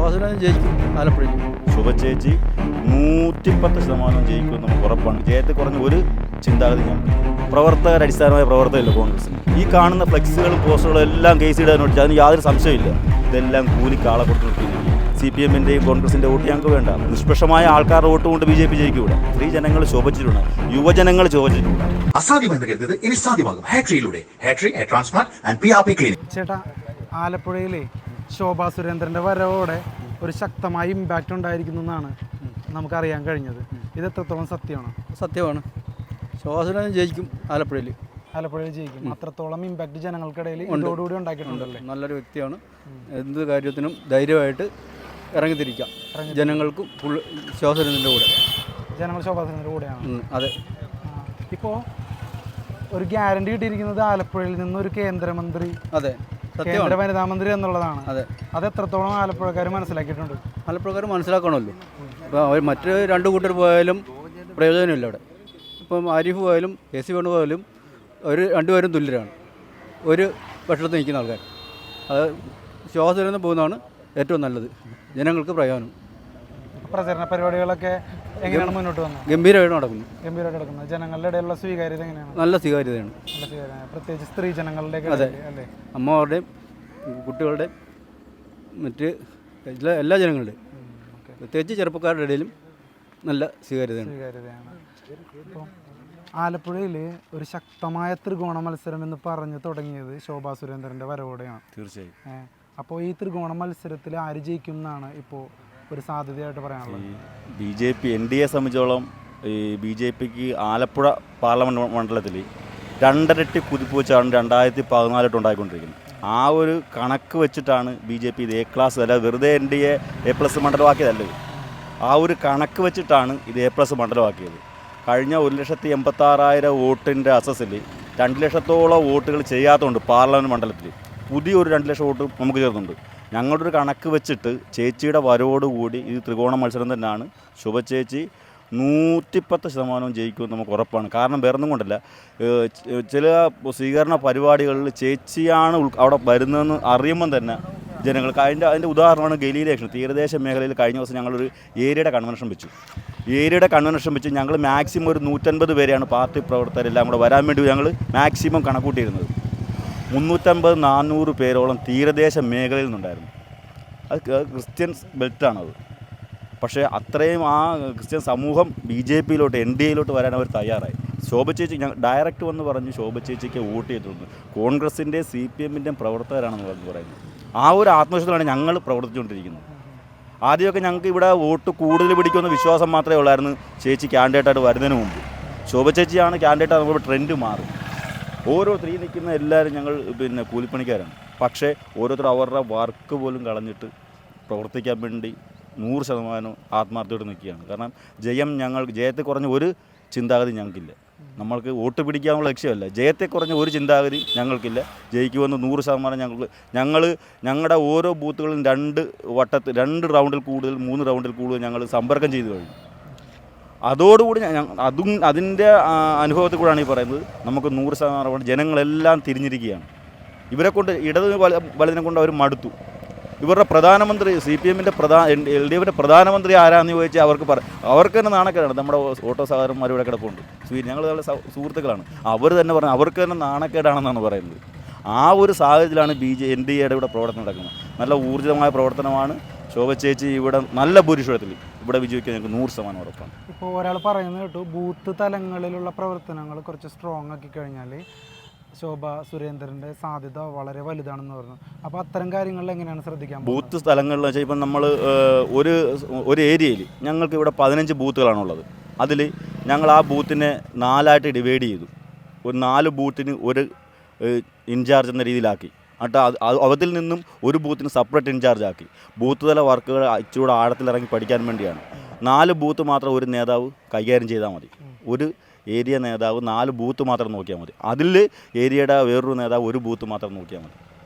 ശോഭസുരേന്ദ്രൻ ജയിക്കും ആലപ്പുഴയിൽ. ശോഭ ചേച്ചി 110% ജയിക്കുമെന്ന് നമുക്ക് ഉറപ്പാണ്. ജയത്തെ കുറഞ്ഞ ഒരു ചിന്താഗതി ഞാൻ അടിസ്ഥാനമായ പ്രവർത്തകമില്ല കോൺഗ്രസിന്. ഈ കാണുന്ന ഫ്ലെക്സുകളും പോസ്റ്ററുകളും എല്ലാം കേസ് ഇടാൻ വേണ്ടി അതിന് യാതൊരു സംശയമില്ല. ഇതെല്ലാം കൂലിക്കാളെ കൊടുത്തിരിക്കുന്നു. CPM-ൻ്റെയും കോൺഗ്രസിൻ്റെ വോട്ട് ഞങ്ങൾക്ക് വേണ്ട. നിഷ്പക്ഷമായ ആൾക്കാരുടെ വോട്ട് കൊണ്ട് BJP ജയിക്കൂല. സ്ത്രീ ജനങ്ങൾ ശോഭിച്ചിട്ടുണ്ട്, യുവജനങ്ങൾ ശോഭിച്ചിട്ടുണ്ട്. അസാധ്യമെന്ന് കരുതുന്നത് ഇനി സാധ്യമാകും ഹാട്രിയിലൂടെ. Hatri hair transplant and PRP clinic. ചേട്ടാ, ആലപ്പുഴയിലെ ശോഭാ സുരേന്ദ്രൻ്റെ വരവോടെ ഒരു ശക്തമായ ഇമ്പാക്റ്റ് ഉണ്ടായിരിക്കുന്നു എന്നാണ് നമുക്കറിയാൻ കഴിഞ്ഞത്. ഇത് എത്രത്തോളം സത്യമാണ്? സത്യമാണ്. ശോഭസുരേന്ദ്രൻ ജയിക്കും ആലപ്പുഴയിൽ. ആലപ്പുഴയിൽ ജയിക്കും. അത്രത്തോളം ഇമ്പാക്റ്റ് ജനങ്ങൾക്കിടയിൽ ഇതോടുകൂടി ഉണ്ടാക്കിയിട്ടുണ്ടല്ലേ? നല്ലൊരു വ്യക്തിയാണ്. എന്ത് കാര്യത്തിനും ധൈര്യമായിട്ട് ഇറങ്ങിത്തിരിക്കാം. ജനങ്ങൾക്കും ശോഭസുരേന്ദ്രൻ്റെ കൂടെ. ജനങ്ങൾ ശോഭാ സുരേന്ദ്രൻ്റെ കൂടെയാണ്. അതെ. ഇപ്പോൾ ഒരു ഗ്യാരണ്ടി കിട്ടിയിരിക്കുന്നത് ആലപ്പുഴയിൽ നിന്നൊരു കേന്ദ്രമന്ത്രി, അതെ, കേന്ദ്ര വനിതാ മന്ത്രി എന്നുള്ളതാണ്. അതെ. അത് എത്രത്തോളം ആലപ്പുഴക്കാർ മനസ്സിലാക്കിയിട്ടുണ്ട്? ആലപ്പുഴക്കാർ മനസ്സിലാക്കണമല്ലോ. ഇപ്പോൾ അവർ മറ്റ് രണ്ട് കൂട്ടർ പോയാലും പ്രയോജനമില്ല അവിടെ. ഇപ്പം ആരിഫ് പോയാലും AC വേണു പോയാലും അവർ രണ്ടുപേരും തുല്യരാണ്. ഒരു പക്ഷത്ത് നിൽക്കുന്ന ആൾക്കാർ. അത് ശോഭസുരേന്ദ്രൻ പോകുന്നതാണ് ഏറ്റവും നല്ലത്. ജനങ്ങൾക്ക് പ്രയോജനം. പ്രചരണ പരിപാടികളൊക്കെ എങ്ങനെയാണ് മുന്നോട്ട് വന്നത്? ഗംഭീരമായിട്ട് നടക്കുന്നു. ഗംഭീരമായിട്ട് നടക്കുന്നത്. ജനങ്ങളുടെ ഇടയിലുള്ള സ്വീകാര്യത എങ്ങനെയാണ്? നല്ല സ്വീകാര്യതയാണ്. നല്ല സ്വീകാര്യത, പ്രത്യേകിച്ച് സ്ത്രീ ജനങ്ങളുടെ അതെ. അല്ലേ? അമ്മമാരുടെയും കുട്ടികളുടെയും മറ്റ് എല്ലാ ജനങ്ങളുടെയും, പ്രത്യേകിച്ച് ചെറുപ്പക്കാരുടെ ഇടയിലും നല്ല സ്വീകാര്യതയാണ്. ഇപ്പോൾ ആലപ്പുഴയിൽ ഒരു ശക്തമായ ത്രികോണ മത്സരം എന്ന് പറഞ്ഞു തുടങ്ങിയത് ശോഭാ സുരേന്ദ്രൻ്റെ വരവോടെയാണ്. തീർച്ചയായും. അപ്പോൾ ഈ ത്രികോണ മത്സരത്തിൽ ആര് ജയിക്കും എന്നാണ് ഇപ്പോൾ ഒരു സാധ്യതയായിട്ട് പറയാനുള്ളത്? BJP NDA സംബന്ധിച്ചോളം ഈ BJPക്ക് ആലപ്പുഴ പാർലമെൻറ്റ് മണ്ഡലത്തിൽ 2 ഇരട്ടി കുതിപ്പ് വെച്ചാണ് 2014 ഉണ്ടായിക്കൊണ്ടിരിക്കുന്നത്. ആ ഒരു കണക്ക് വെച്ചിട്ടാണ് BJP ഇത് A ക്ലാസ്, അല്ല വെറുതെ NDA A+ മണ്ഡലമാക്കിയതല്ലത്. ആ ഒരു കണക്ക് വെച്ചിട്ടാണ് ഇത് A+ മണ്ഡലമാക്കിയത്. കഴിഞ്ഞ 1,86,000 വോട്ടിൻ്റെ അസസിൽ 2 ലക്ഷത്തോളം വോട്ടുകൾ ചെയ്യാത്തതുണ്ട് പാർലമെൻറ്റ് മണ്ഡലത്തിൽ. പുതിയൊരു 2 ലക്ഷം വോട്ട് നമുക്ക് ചേർന്നുണ്ട്. ഞങ്ങളുടെ ഒരു കണക്ക് വെച്ചിട്ട് ചേച്ചിയുടെ വരവോടുകൂടി ഇത് ത്രികോണ മത്സരം തന്നെയാണ്. ശോഭ ചേച്ചി 110% ജയിക്കുമെന്ന് നമുക്ക് ഉറപ്പാണ്. കാരണം വേറൊന്നും കൊണ്ടല്ല, ചില സ്വീകരണ പരിപാടികളിൽ ചേച്ചിയാണ് അവിടെ വരുന്നതെന്ന് അറിയുമ്പം തന്നെ ജനങ്ങൾക്ക് അതിൻ്റെ ഉദാഹരണമാണ് ഗലീല ഇലക്ഷൻ. തീരദേശ മേഖലയിൽ കഴിഞ്ഞ ദിവസം ഞങ്ങളൊരു ഏരിയയുടെ കൺവെൻഷൻ വെച്ചു. ഞങ്ങൾ മാക്സിമം ഒരു 150 പേരെയാണ് പാർട്ടി പ്രവർത്തകരെല്ലാം കൂടെ വരാൻ വേണ്ടി ഞങ്ങൾ മാക്സിമം കണക്കൂട്ടിയിരുന്നത്. 350-400 പേരോളം തീരദേശ മേഖലയിൽ നിന്നുണ്ടായിരുന്നു. അത് ക്രിസ്ത്യൻസ് ബെൽറ്റാണത്. പക്ഷേ അത്രയും ആ ക്രിസ്ത്യൻ സമൂഹം BJPയിലോട്ട് NDAയിലോട്ട് വരാൻ അവർ തയ്യാറായി. ശോഭ ചേച്ചി ഡയറക്റ്റ് വന്ന് പറഞ്ഞു ശോഭ ചേച്ചിക്ക് വോട്ട് ചെയ്തിട്ടുണ്ട്. കോൺഗ്രസിൻ്റെ CPM-ൻ്റെയും പ്രവർത്തകരാണെന്ന് പറയുന്നത്. ആ ഒരു ആത്മവിശ്വാസത്തിലാണ് ഞങ്ങൾ പ്രവർത്തിച്ചുകൊണ്ടിരിക്കുന്നത്. ആദ്യമൊക്കെ ഞങ്ങൾക്ക് ഇവിടെ വോട്ട് കൂടുതൽ പിടിക്കുമെന്ന വിശ്വാസം മാത്രമേ ഉള്ളായിരുന്നു ചേച്ചി ക്യാൻഡിഡേറ്റായിട്ട് വരുന്നതിന് മുമ്പ്. ശോഭ ചേച്ചിയാണ് ക്യാൻഡിഡേറ്റ് ആകുമ്പോൾ ട്രെൻഡ് മാറും. ഓരോ സ്ത്രീ നിൽക്കുന്ന എല്ലാവരും ഞങ്ങൾ കൂലിപ്പണിക്കാരാണ്. പക്ഷേ ഓരോരുത്തർ അവരുടെ വർക്ക് പോലും കളഞ്ഞിട്ട് പ്രവർത്തിക്കാൻ വേണ്ടി 100% ആത്മാർത്ഥയോടെ നിൽക്കുകയാണ്. കാരണം ജയത്തെ കുറഞ്ഞ ഒരു ചിന്താഗതി ഞങ്ങൾക്കില്ല. നമ്മൾക്ക് വോട്ട് പിടിക്കാനുള്ള ലക്ഷ്യമല്ല. ജയത്തെ കുറഞ്ഞ ഒരു ചിന്താഗതി ഞങ്ങൾക്കില്ല. ജയിക്കുമെന്ന് 100% ഞങ്ങളുടെ ഓരോ ബൂത്തുകളും 2 റൗണ്ടിൽ കൂടുതൽ 3 റൗണ്ടിൽ കൂടുതൽ ഞങ്ങൾ സമ്പർക്കം ചെയ്തു കഴിഞ്ഞു. അതോടുകൂടി അതിൻ്റെ അനുഭവത്തിൽ കൂടെയാണ് ഈ പറയുന്നത്. നമുക്ക് 100% ജനങ്ങളെല്ലാം തിരിഞ്ഞിരിക്കുകയാണ്. ഇവരെ കൊണ്ട് വലതിനെ കൊണ്ട് അവർ മടുത്തു. ഇവരുടെ പ്രധാനമന്ത്രി CPM-ൻ്റെ LDFൻ്റെ പ്രധാനമന്ത്രി ആരാന്ന് ചോദിച്ചാൽ അവർക്ക് തന്നെ നാണക്കേടാണ്. നമ്മുടെ ഓട്ടോ സഹോദരന്മാരിവിടെ കിടപ്പുണ്ട്. ഞങ്ങൾ നല്ല സുഹൃത്തുക്കളാണ്. അവർ തന്നെ പറഞ്ഞു അവർക്ക് തന്നെ നാണക്കേടാണെന്നാണ് പറയുന്നത്. ആ ഒരു സാഹചര്യത്തിലാണ് NDAയുടെ ഇവിടെ പ്രവർത്തനം നടക്കുന്നത്. നല്ല ഊർജിതമായ പ്രവർത്തനമാണ്. ശോഭ ചേച്ചി ഇവിടെ നല്ല ഭൂരിപക്ഷത്തിൽ ഇവിടെ വിജയിക്കാൻ ഞങ്ങൾക്ക് 100% ഉറപ്പാണ്. ഇപ്പോൾ ഒരാൾ പറയുന്നത് കേട്ടു, ബൂത്ത് തലങ്ങളിലുള്ള പ്രവർത്തനങ്ങൾ കുറച്ച് സ്ട്രോങ് ആക്കി കഴിഞ്ഞാൽ ശോഭ സുരേന്ദ്രൻ്റെ സാധ്യത വളരെ വലുതാണെന്ന് പറഞ്ഞു. അപ്പോൾ അത്തരം കാര്യങ്ങളിൽ എങ്ങനെയാണ് ശ്രദ്ധിക്കാൻ? ബൂത്ത് സ്ഥലങ്ങളിൽ വെച്ചാൽ ഇപ്പം നമ്മൾ ഒരു ഏരിയയിൽ ഞങ്ങൾക്ക് ഇവിടെ 15 ബൂത്തുകളാണുള്ളത്. അതിൽ ഞങ്ങൾ ആ ബൂത്തിനെ 4ആയിട്ട് ഡിവൈഡ് ചെയ്തു. ഒരു 4 ബൂത്തിന് ഒരു ഇൻചാർജ് എന്ന രീതിയിലാക്കി. അതിൽ നിന്നും ഒരു ബൂത്തിന് സെപ്പറേറ്റ് ഇൻചാർജ് ആക്കി. ബൂത്ത് തല വർക്കുകൾ ഇച്ചിലൂടെ ആഴത്തിലിറങ്ങി പഠിക്കാൻ വേണ്ടിയാണ്. 4 ബൂത്ത് മാത്രം ഒരു നേതാവ് കൈകാര്യം ചെയ്താൽ മതി. ഒരു ഏരിയ നേതാവ് 4 ബൂത്ത് മാത്രം നോക്കിയാൽ മതി. അതിൽ ഏരിയയുടെ വേറൊരു നേതാവ് ഒരു ബൂത്ത് മാത്രം നോക്കിയാൽ മതി.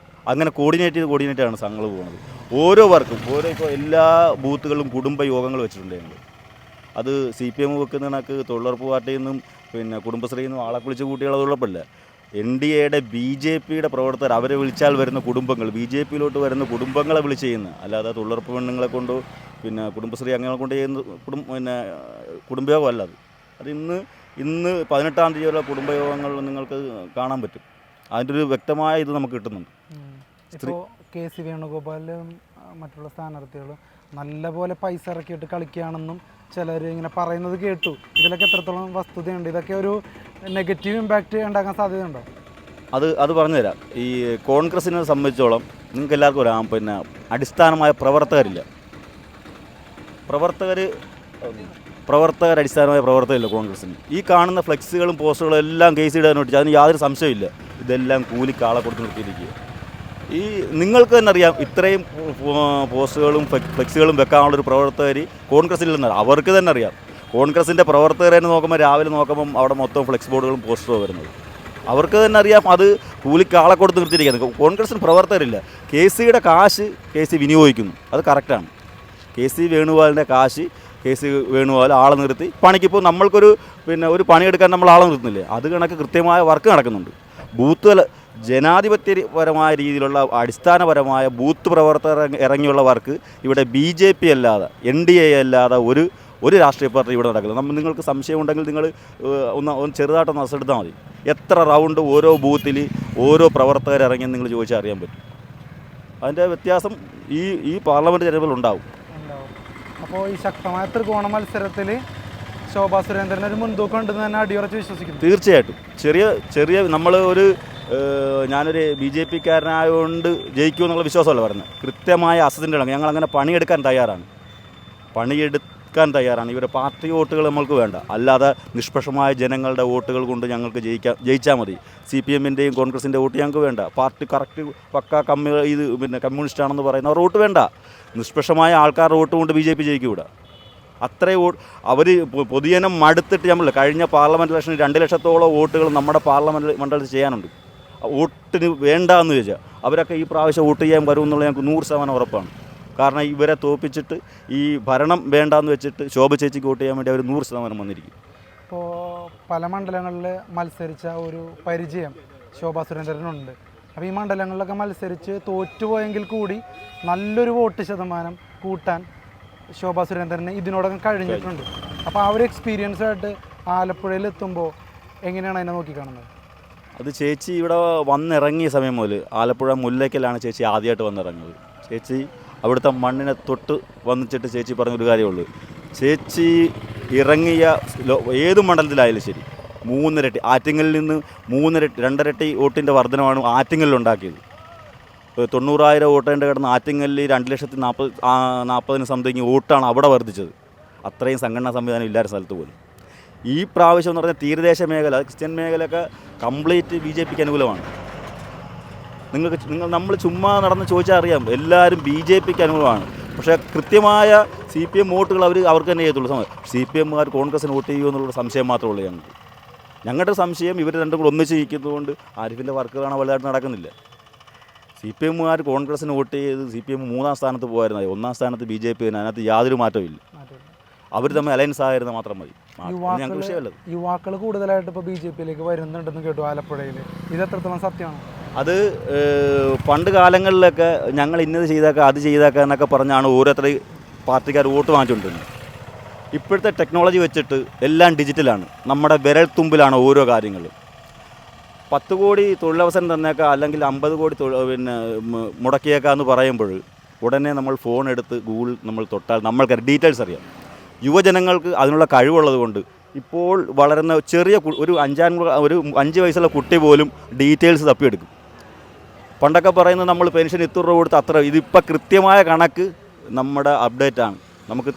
അങ്ങനെ കോർഡിനേറ്റാണ് സംഘങ്ങൾ പോകുന്നത്. ഓരോ വർക്കും ഇപ്പോൾ എല്ലാ ബൂത്തുകളിലും കുടുംബ യോഗങ്ങൾ വെച്ചിട്ടുണ്ട് ഞങ്ങൾ. അത് CPM വെക്കുന്ന കണക്ക് തൊഴിലുറപ്പ് പാർട്ടിയിൽ നിന്നും കുടുംബശ്രീയിൽ നിന്നും ആളെ കുളിച്ച് കൂട്ടികളതുള്ളപ്പല്ല. NDAയുടെ BJPയുടെ പ്രവർത്തകർ അവരെ വിളിച്ചാൽ വരുന്ന കുടുംബങ്ങൾ, BJPയിലോട്ട് വരുന്ന കുടുംബങ്ങളെ വിളിച്ച് ചെയ്യുന്നത്, അല്ലാതെ തൊഴിലുറപ്പ് പെണ്ണുങ്ങളെ കൊണ്ടോ പിന്നെ കുടുംബശ്രീ അംഗങ്ങളെ കൊണ്ട് ചെയ്യുന്ന കുടുംബയോഗമല്ല അത് ഇന്ന് 18-ാം തീയതിയുള്ള കുടുംബയോഗങ്ങൾ നിങ്ങൾക്ക് കാണാൻ പറ്റും. അതിൻ്റെ ഒരു വ്യക്തമായ ഇത് നമുക്ക് കിട്ടുന്നുണ്ട്. ഇപ്പോൾ KC വേണുഗോപാലും മറ്റുള്ള സ്ഥാനാർത്ഥികളും നല്ലപോലെ പൈസ ഇറക്കിയിട്ട് കളിക്കുകയാണെന്നും ചിലർ ഇങ്ങനെ പറയുന്നത് കേട്ടു. ഇതിലൊക്കെ എത്രത്തോളം വസ്തുതയുണ്ട്? ഇതൊക്കെ ഒരു നെഗറ്റീവ് ഇമ്പാക്റ്റ് ഉണ്ടാക്കാൻ സാധ്യതയുണ്ടോ? അത് പറഞ്ഞുതരാം. ഈ കോൺഗ്രസിനെ സംബന്ധിച്ചോളം നിങ്ങൾക്ക് എല്ലാവർക്കും അറിയാം, പിന്നെ അടിസ്ഥാനമായ പ്രവർത്തകരില്ല. അടിസ്ഥാനമായ പ്രവർത്തകരില്ല കോൺഗ്രസിന്. ഈ കാണുന്ന ഫ്ലെക്സുകളും പോസ്റ്ററുകളും എല്ലാം കേസ് ഇടാൻ വേണ്ടി അതിന് യാതൊരു സംശയമില്ല. ഇതെല്ലാം കൂലിക്കാളെ കൊടുത്ത് നിർത്തിയിരിക്കുക. ഈ നിങ്ങൾക്ക് തന്നെ അറിയാം, ഇത്രയും പോസ്റ്ററുകളും ഫ്ലെക്സുകളും വെക്കാനുള്ളൊരു പ്രവർത്തകർ കോൺഗ്രസിൽ അവർക്ക് തന്നെ അറിയാം. കോൺഗ്രസിൻ്റെ പ്രവർത്തകരെ നോക്കുമ്പോൾ രാവിലെ നോക്കുമ്പം അവിടെ മൊത്തം ഫ്ലെക്സ് ബോർഡുകളും പോസ്റ്ററും വരുന്നത് അവർക്ക് തന്നെ അറിയാം. അത് കൂലിക്കാളെ കൊടുത്ത് നിർത്തിയിരിക്കുന്നത്. കോൺഗ്രസിന് പ്രവർത്തകരില്ല. KCയുടെ കാശ് KC വിനിയോഗിക്കുന്നു, അത് കറക്റ്റാണ്. KC വേണുഗോപാലിൻ്റെ കാശ് KC വേണുഗോപാൽ ആളെ നിർത്തി പണിക്കിപ്പോൾ നമ്മൾക്കൊരു ഒരു പണിയെടുക്കാൻ നമ്മൾ ആളെ നിർത്തുന്നില്ലേ, അത് കണക്ക് കൃത്യമായ വർക്ക് നടക്കുന്നുണ്ട്. ബൂത്ത് ജനാധിപത്യപരമായ രീതിയിലുള്ള അടിസ്ഥാനപരമായ ബൂത്ത് പ്രവർത്തകർ ഇറങ്ങിയുള്ള വർക്ക് ഇവിടെ BJP അല്ലാതെ NDA അല്ലാതെ ഒരു രാഷ്ട്രീയ പാർട്ടി ഇവിടെ നടക്കുന്നത്. നിങ്ങൾക്ക് സംശയമുണ്ടെങ്കിൽ നിങ്ങൾ ഒന്ന് ചെറുതായിട്ടൊന്ന് അസെടുത്താൽ മതി. എത്ര റൗണ്ട് ഓരോ ബൂത്തിൽ ഓരോ പ്രവർത്തകർ ഇറങ്ങി നിങ്ങൾ ചോദിച്ചാൽ അറിയാൻ പറ്റും. അതിൻ്റെ വ്യത്യാസം ഈ പാർലമെൻറ്റ് തെരഞ്ഞെടുപ്പിൽ ഉണ്ടാവും. അപ്പോൾ ഈ ശക്തമായ ത്രികോണ മത്സരത്തിൽ ശോഭാ സുരേന്ദ്രൻ ഒരു മുൻതൂക്കം ഉണ്ടെന്ന് തന്നെ അടിയുറച്ച് വിശ്വസിക്കുന്നു. തീർച്ചയായിട്ടും. ചെറിയ നമ്മൾ ഞാനൊരു BJPക്കാരനായതുകൊണ്ട് ജയിക്കുമെന്നുള്ള വിശ്വാസമല്ല പറയുന്നത്. കൃത്യമായ അസറ്റിൻ്റെ ഇടം ഞങ്ങളങ്ങനെ പണിയെടുക്കാൻ തയ്യാറാണ്. ഇവരെ പാർട്ടി വോട്ടുകൾ നമ്മൾക്ക് വേണ്ട. അല്ലാതെ നിഷ്പക്ഷമായ ജനങ്ങളുടെ വോട്ടുകൾ കൊണ്ട് ഞങ്ങൾക്ക് ജയിച്ചാൽ മതി. CPMൻ്റെയും കോൺഗ്രസിൻ്റെ വോട്ട് ഞങ്ങൾക്ക് വേണ്ട. പാർട്ടി കറക്റ്റ് പക്ക കമ്മ്യൂണിസ്റ്റാണെന്ന് പറയുന്നവർ വോട്ട് വേണ്ട. നിഷ്പക്ഷമായ ആൾക്കാരുടെ വോട്ട് കൊണ്ട് BJP ജയിക്കും ഇവിടെ. അത്രയും അവർ പൊതുജനം മടുത്തിട്ട് നമ്മൾ കഴിഞ്ഞ പാർലമെൻറ്റ് ഇലക്ഷനിൽ 2 ലക്ഷത്തോളം വോട്ടുകൾ നമ്മുടെ പാർലമെൻറ്റ് മണ്ഡലത്തിൽ ചെയ്യാനുണ്ട്. വോട്ടിന് വേണ്ട എന്ന് ചോദിച്ചാൽ അവരൊക്കെ ഈ പ്രാവശ്യം വോട്ട് ചെയ്യാൻ വരുമെന്നുള്ള ഞങ്ങൾക്ക് 100% ഉറപ്പാണ്. കാരണം ഇവരെ തോൽപ്പിച്ചിട്ട് ഈ ഭരണം വേണ്ടാന്ന് വെച്ചിട്ട് ശോഭ ചേച്ചിക്ക് വോട്ട് ചെയ്യാൻ വേണ്ടി അവർ 100% വന്നിരിക്കും. ഇപ്പോൾ പല മണ്ഡലങ്ങളിൽ മത്സരിച്ച ഒരു പരിചയം ശോഭാ സുരേന്ദ്രനുണ്ട്. അപ്പോൾ ഈ മണ്ഡലങ്ങളിലൊക്കെ മത്സരിച്ച് തോറ്റുപോയെങ്കിൽ കൂടി നല്ലൊരു വോട്ട് ശതമാനം കൂട്ടാൻ ശോഭാ സുരേന്ദ്രന് ഇതിനോടകം കഴിഞ്ഞിട്ടുണ്ട്. അപ്പോൾ ആ ഒരു എക്സ്പീരിയൻസ് ആയിട്ട് ആലപ്പുഴയിൽ എത്തുമ്പോൾ എങ്ങനെയാണ് അതിനെ നോക്കിക്കാണുന്നത്? അത് ചേച്ചി ഇവിടെ വന്നിറങ്ങിയ സമയം മുതൽ ആലപ്പുഴ മുല്ലയ്ക്കലാണ് ചേച്ചി ആദ്യമായിട്ട് വന്നിറങ്ങിയത്. ചേച്ചി അവിടുത്തെ മണ്ണിനെ തൊട്ട് വന്നിച്ചിട്ട് ചേച്ചി പറഞ്ഞൊരു കാര്യമുള്ളൂ. ചേച്ചി ഇറങ്ങിയ ഏത് മണ്ഡലത്തിലായാലും ശരി 3 ഇരട്ടി, ആറ്റിങ്ങലിൽ നിന്ന് 2 ഇരട്ടി വോട്ടിൻ്റെ വർധനമാണ് ആറ്റിങ്ങലിലുണ്ടാക്കിയത്. 90,000 വോട്ടേൻ്റെ കിടന്ന് ആറ്റിങ്ങലിൽ 2,40,000 സംതിങ് വോട്ടാണ് അവിടെ വർദ്ധിച്ചത്. അത്രയും സംഘടനാ സംവിധാനം ഇല്ലാത്ത സ്ഥലത്ത് പോലും. ഈ പ്രാവശ്യം എന്ന് പറഞ്ഞാൽ തീരദേശ മേഖല, ക്രിസ്ത്യൻ മേഖലയൊക്കെ കംപ്ലീറ്റ് BJPക്ക് അനുകൂലമാണ്. നമ്മൾ ചുമ്മാ നടന്ന് ചോദിച്ചാൽ അറിയാം, എല്ലാവരും BJPക്ക് അനുകൂലമാണ്. പക്ഷേ കൃത്യമായ CPM വോട്ടുകൾ അവർക്ക് തന്നെ ചെയ്യത്തുള്ളൂ. CPMകാർ കോൺഗ്രസിന് വോട്ട് ചെയ്യുമോ എന്നുള്ള സംശയം മാത്രമേ ഉള്ളൂ ഞങ്ങളുടെ സംശയം. ഇവർ രണ്ടും കൂടെ ഒന്നിച്ച് നിൽക്കുന്നതുകൊണ്ട് ആരിഫിൻ്റെ വർക്കുകളാണ് വലുതായിട്ട് നടക്കുന്നില്ല. CPMകാർ കോൺഗ്രസിന് വോട്ട് ചെയ്ത് CPM 3-ാം സ്ഥാനത്ത് പോയിരുന്നത്, 1-ാം സ്ഥാനത്ത് BJP. അതിനകത്ത് യാതൊരു മാറ്റവും ഇല്ല. അവർ തമ്മിൽ അലയൻസ് ആയിരുന്ന മാത്രം മതി. ഞങ്ങൾക്ക് വിഷയമല്ലത്. യുവാക്കൾ കൂടുതലായിട്ട് ഇപ്പോൾ BJPയിലേക്ക് വരുന്നുണ്ടെന്ന് കേട്ടു ആലപ്പുഴയിൽ. ഇത് എത്രത്തോളം സത്യമാണ്? അത് പണ്ട് കാലങ്ങളിലൊക്കെ ഞങ്ങൾ ഇന്നത് ചെയ്തേക്കാം അത് ചെയ്തേക്കാം എന്നൊക്കെ പറഞ്ഞാണ് ഓരോരുത്തർ പാർട്ടിക്കാർ വോട്ട് വാങ്ങിച്ചുകൊണ്ടിരുന്നത്. ഇപ്പോഴത്തെ ടെക്നോളജി വെച്ചിട്ട് എല്ലാം ഡിജിറ്റലാണ്. നമ്മുടെ വിരൽത്തുമ്പിലാണ് ഓരോ കാര്യങ്ങളും. 10 കോടി തൊഴിലവസരം തന്നേക്കാം, അല്ലെങ്കിൽ 50 കോടി മുടക്കിയേക്കാം എന്ന് പറയുമ്പോൾ ഉടനെ നമ്മൾ ഫോൺ എടുത്ത് ഗൂഗിൾ നമ്മൾ തൊട്ടാൽ നമ്മൾക്ക് ഡീറ്റെയിൽസ് അറിയാം. യുവജനങ്ങൾക്ക് അതിനുള്ള കഴിവുള്ളത് കൊണ്ട് ഇപ്പോൾ വളരുന്ന ചെറിയ ഒരു 5 വയസ്സുള്ള കുട്ടി പോലും ഡീറ്റെയിൽസ് തപ്പിയെടുക്കും. പണ്ടൊക്കെ പറയുന്നത് നമ്മൾ പെൻഷൻ ഇത്ര രൂപ കൊടുത്ത് അത്ര, ഇതിപ്പോൾ കൃത്യമായ കണക്ക് നമ്മുടെ അപ്ഡേറ്റാണ്, നമുക്ക്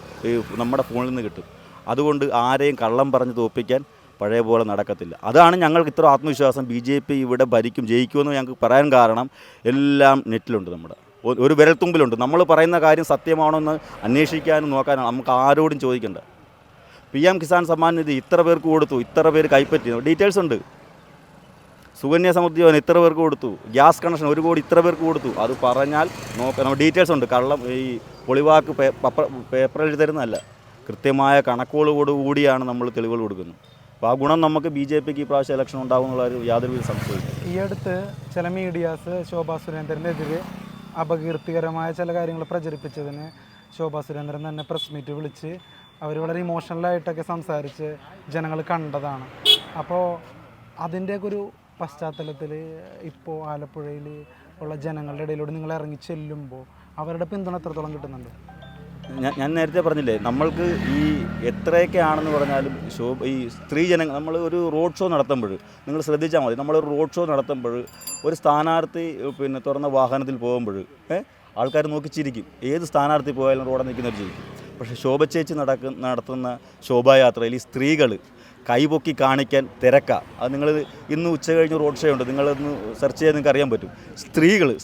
നമ്മുടെ ഫോണിൽ നിന്ന് കിട്ടും. അതുകൊണ്ട് ആരെയും കള്ളം പറഞ്ഞ് തോൽപ്പിക്കാൻ പഴയ പോലെ നടക്കത്തില്ല. അതാണ് ഞങ്ങൾക്ക് ഇത്ര ആത്മവിശ്വാസം. BJP ഇവിടെ ജയിക്കുമെന്ന് ഞങ്ങൾക്ക് പറയാൻ കാരണം എല്ലാം നെറ്റിലുണ്ട്. നമ്മുടെ ഒരു വിരൽത്തുമ്പിലുണ്ട്. നമ്മൾ പറയുന്ന കാര്യം സത്യമാണോ എന്ന് അന്വേഷിക്കാനും നോക്കാനും നമുക്ക് ആരോടും ചോദിക്കേണ്ട. PM കിസാൻ സമ്മാൻ നിധി ഇത്ര പേർക്ക് കൊടുത്തു, ഇത്ര പേര് കൈപ്പറ്റി, ഡീറ്റെയിൽസ് ഉണ്ട്. സുകന്യ സമൃദ്ധി യോജന ഇത്ര പേർക്ക് കൊടുത്തു, ഗ്യാസ് കണക്ഷൻ 1 കോടി ഇത്ര പേർക്ക് കൊടുത്തു. അത് പറഞ്ഞാൽ നോക്കാം, ഡീറ്റെയിൽസ് ഉണ്ട്. കള്ളം ഈ പൊളിവാക്ക് പേപ്പറിൽ എഴുതി തരുന്നതല്ല, കൃത്യമായ കണക്കുകളോട് കൂടിയാണ് നമ്മൾ തെളിവുകൾ കൊടുക്കുന്നത്. അപ്പോൾ ആ ഗുണം നമുക്ക് BJP ക്ക് ഈ പ്രാവശ്യം ഇലക്ഷൻ ഉണ്ടാകും എന്നുള്ള ഒരു യാതൊരുവിധ സംശയമില്ല. ഈ അടുത്ത് ചില മീഡിയാസ് ശോഭാ സുരേന്ദ്രനെതിരെ അപകീർത്തികരമായ ചില കാര്യങ്ങൾ പ്രചരിപ്പിച്ചതിന് ശോഭാ സുരേന്ദ്രൻ തന്നെ പ്രസ് മീറ്റ് വിളിച്ച് അവർ വളരെ ഇമോഷണലായിട്ടൊക്കെ സംസാരിച്ച് ജനങ്ങൾ കണ്ടതാണ്. അപ്പോൾ അതിൻ്റെയൊക്കെ ഒരു പശ്ചാത്തലത്തിൽ ഇപ്പോൾ ആലപ്പുഴയിൽ ഉള്ള ജനങ്ങളുടെ ഇടയിലൂടെ നിങ്ങൾ ഇറങ്ങി ചെല്ലുമ്പോൾ അവരുടെ പിന്തുണ എത്രത്തോളം കിട്ടുന്നുണ്ട്? ഞാൻ നേരത്തെ പറഞ്ഞില്ലേ, നമ്മൾക്ക് ഈ എത്രയൊക്കെ ആണെന്ന് പറഞ്ഞാലും ഈ സ്ത്രീ ജനങ്ങൾ, നമ്മൾ ഒരു റോഡ് ഷോ നടത്തുമ്പോൾ നിങ്ങൾ ശ്രദ്ധിച്ചാൽ മതി, നമ്മളൊരു റോഡ് ഷോ നടത്തുമ്പോൾ ഒരു സ്ഥാനാർത്ഥി തുറന്ന വാഹനത്തിൽ പോകുമ്പോൾ ആൾക്കാർ നോക്കിച്ചിരിക്കും. ഏത് സ്ഥാനാർത്ഥി പോയാലും റോഡിൽ നിൽക്കുന്നവർ ചിരിക്കും. പക്ഷേ ശോഭ ചേച്ചി നടത്തുന്ന ശോഭായാത്രയിൽ ഈ സ്ത്രീകൾ കൈപൊക്കി കാണിക്കാൻ തിരക്കാണ്. അത് നിങ്ങൾ ഇന്ന് ഉച്ച കഴിഞ്ഞ് റോഡ് ഷോ ഉണ്ട്, നിങ്ങളൊന്ന് സെർച്ച് ചെയ്താൽ നിങ്ങൾക്ക് അറിയാൻ പറ്റും.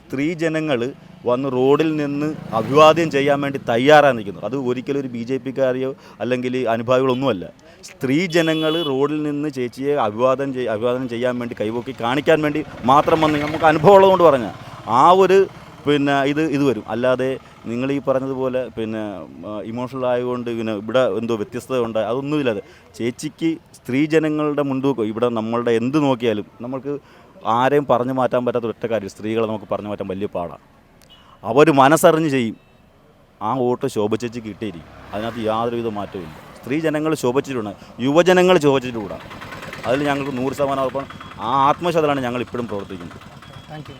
സ്ത്രീ ജനങ്ങൾ വന്ന് റോഡിൽ നിന്ന് അഭിവാദ്യം ചെയ്യാൻ വേണ്ടി തയ്യാറായി നിൽക്കുന്നു. അത് ഒരിക്കലും ഒരു BJP കാരെയോ അല്ലെങ്കിൽ അനുഭാവികളൊന്നുമല്ല. സ്ത്രീ ജനങ്ങൾ റോഡിൽ നിന്ന് ചേച്ചിയെ അഭിവാദനം ചെയ്യാൻ വേണ്ടി കൈപൊക്കി കാണിക്കാൻ വേണ്ടി മാത്രം വന്ന് നമുക്ക് അനുഭവം ഉള്ളതുകൊണ്ട് പറഞ്ഞാൽ ആ ഒരു ഇത് വരും. അല്ലാതെ നിങ്ങൾ ഈ പറഞ്ഞതുപോലെ ഇമോഷണൽ ആയതുകൊണ്ട് ഇവിടെ എന്തോ വ്യത്യസ്തത ഉണ്ട്, അതൊന്നുമില്ലാതെ ചേച്ചിക്ക് സ്ത്രീ ജനങ്ങളുടെ മുൻതൂക്കം ഇവിടെ നമ്മളുടെ എന്ത് നോക്കിയാലും നമുക്ക് ആരെയും പറഞ്ഞു മാറ്റാൻ പറ്റാത്ത ഒറ്റ കാര്യം, സ്ത്രീകളെ നമുക്ക് പറഞ്ഞു മാറ്റാൻ വലിയ പാടാണ്. അവർ മനസ്സറിഞ്ഞ് ചെയ്യും. ആ വോട്ട് ശോഭ ചേച്ചി കിട്ടിയിരിക്കും. അതിനകത്ത് യാതൊരുവിധ മാറ്റവും ഇല്ല. സ്ത്രീ ജനങ്ങൾ ശോഭിച്ചിട്ടുണ്ട്, യുവജനങ്ങൾ ശോഭിച്ചിട്ടുകൂടാ. അതിൽ ഞങ്ങൾക്ക് 100% ഉറപ്പാണ്. ആ ആത്മശതലാണ് ഞങ്ങൾ ഇപ്പോഴും പ്രവർത്തിക്കുന്നത്. Thank you.